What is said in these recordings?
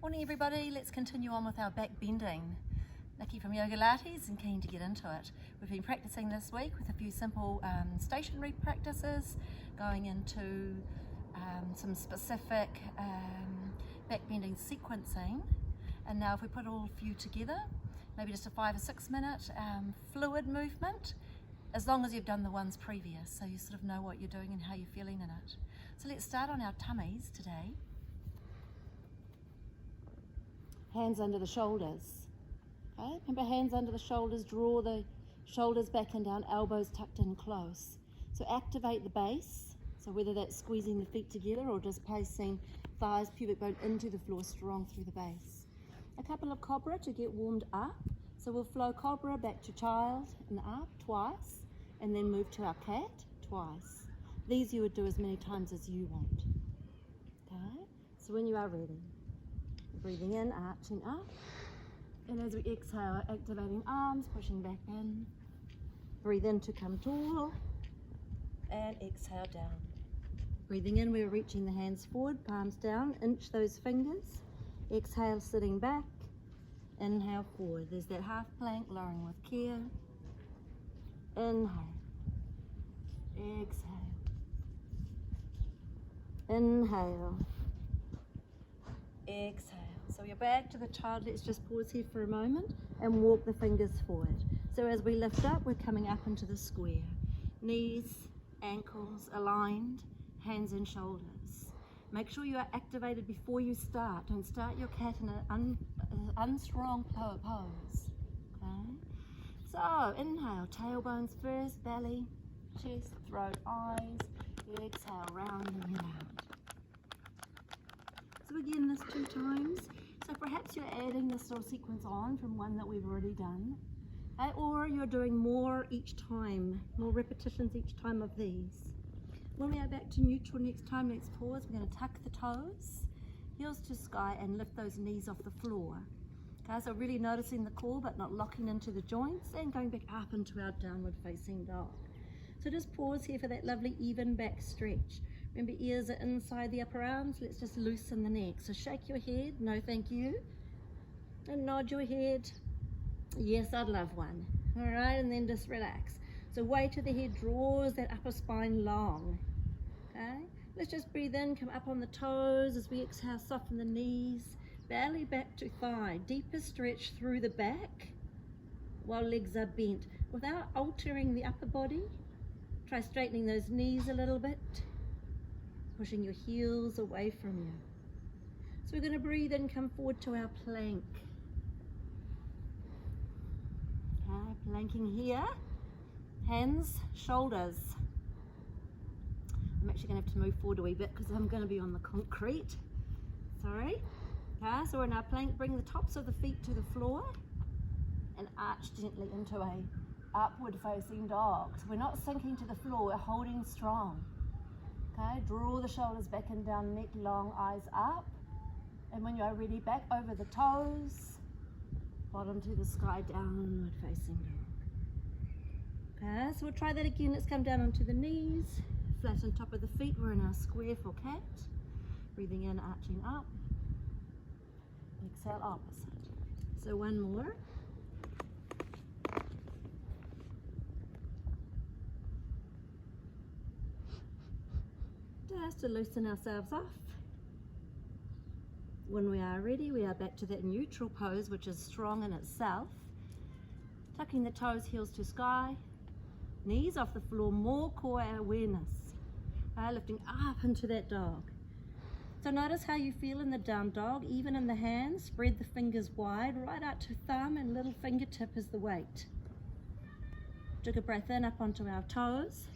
Morning everybody, let's continue on with our back bending. Nikki from Yoga Lattes and keen to get into it. We've been practicing this week with a few simple stationary practices, going into some specific back bending sequencing. And now if we put all a few together, maybe just a 5 or 6 minute fluid movement, as long as you've done the ones previous, so you sort of know what you're doing and how you're feeling in it. So let's start on our tummies today. Hands under the shoulders. Okay, remember, hands under the shoulders, draw the shoulders back and down, elbows tucked in close. So activate the base, so whether that's squeezing the feet together or just placing thighs, pubic bone into the floor strong through the base. A couple of cobra to get warmed up. So we'll flow cobra back to child and up twice, and then move to our cat twice. These you would do as many times as you want. Okay, so when you are ready, breathing in, arching up, and as we exhale, activating arms, pushing back in. Breathe in to come tall, and exhale down. Breathing in, we're reaching the hands forward, palms down, inch those fingers. Exhale, sitting back. Inhale, forward. There's that half plank, lowering with care. Inhale. Exhale. Inhale. Exhale. So you're back to the child. Let's just pause here for a moment and walk the fingers forward. So as we lift up, we're coming up into the square. Knees, ankles aligned, hands and shoulders. Make sure you are activated before you start. Don't start your cat in an unstrong pose. Okay? So inhale, tailbones first, belly, chest, throat, eyes. Exhale, rounding it out. So again, this 2 times. So perhaps you're adding this little sequence on from one that we've already done. Or you're doing more each time, more repetitions each time of these. When we are back to neutral next time, let's pause. We're going to tuck the toes, heels to sky, and lift those knees off the floor. Okay, so really noticing the core but not locking into the joints, and going back up into our downward facing dog. So just pause here for that lovely even back stretch. Remember, ears are inside the upper arms. Let's just loosen the neck. So shake your head, no thank you. And nod your head, yes, I'd love one. All right, and then just relax. So weight of the head draws that upper spine long. Okay, let's just breathe in, come up on the toes. As we exhale, soften the knees, belly back to thigh. Deeper stretch through the back while legs are bent. Without altering the upper body, try straightening those knees a little bit, pushing your heels away from you. So we're going to breathe in, come forward to our plank. Okay, planking here. Hands, shoulders. I'm actually going to have to move forward a wee bit because I'm going to be on the concrete. Sorry. Okay, so we're in our plank. Bring the tops of the feet to the floor and arch gently into a upward facing dog. So we're not sinking to the floor, we're holding strong. Okay, draw the shoulders back and down, neck long, eyes up. And when you're ready, back over the toes, bottom to the sky, downward facing dog. Okay, so we'll try that again. Let's come down onto the knees, flat on top of the feet. We're in our square for cat. Breathing in, arching up. Exhale, opposite. So one more. Just to loosen ourselves off. When we are ready, we are back to that neutral pose, which is strong in itself. Tucking the toes, heels to sky. Knees off the floor, more core awareness. Lifting up into that dog. So notice how you feel in the down dog, even in the hands. Spread the fingers wide, right out to thumb, and little fingertip is the weight. Took a breath in, up onto our toes.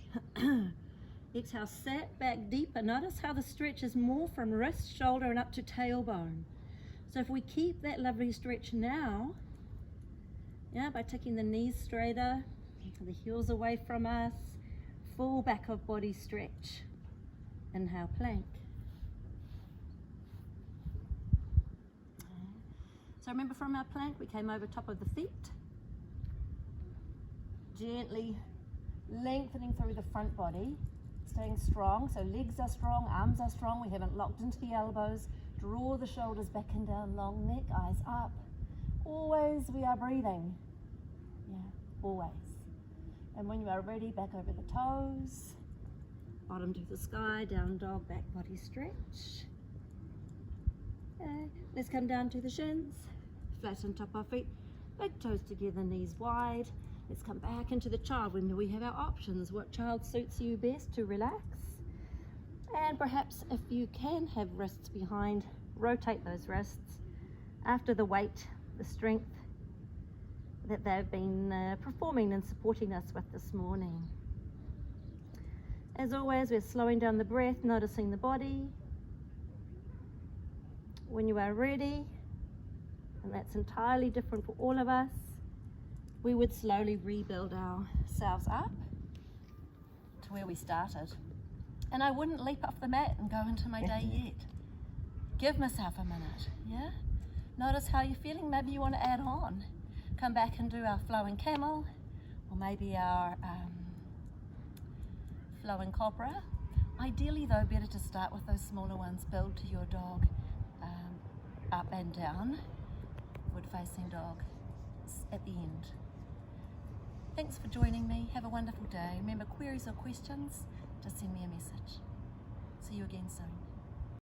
Exhale, sat back deeper. Notice how the stretch is more from wrist, shoulder, and up to tailbone. So if we keep that lovely stretch now, by taking the knees straighter, the heels away from us, full back of body stretch. Inhale, plank. So remember, from our plank, we came over top of the feet, gently lengthening through the front body, staying strong. So legs are strong, arms are strong. We haven't locked into the elbows. Draw the shoulders back and down, long neck, eyes up. Always we are breathing. Yeah, always. And when you are ready, back over the toes. Bottom to the sky, down dog, back body stretch. Okay, let's come down to the shins. Flatten top of feet, big toes together, knees wide. Let's come back into the child when we have our options. What child suits you best to relax? And perhaps if you can have wrists behind, rotate those wrists after the weight, the strength that they've been performing and supporting us with this morning. As always, we're slowing down the breath, noticing the body. When you are ready, and that's entirely different for all of us, we would slowly rebuild ourselves up to where we started. And I wouldn't leap off the mat and go into my day yet. Give myself a minute, yeah? Notice how you're feeling. Maybe you want to add on. Come back and do our flowing camel, or maybe our flowing cobra. Ideally though, better to start with those smaller ones. Build to your dog, up and down, forward facing dog at the end. Thanks for joining me. Have a wonderful day. Remember, queries or questions, just send me a message. See you again soon.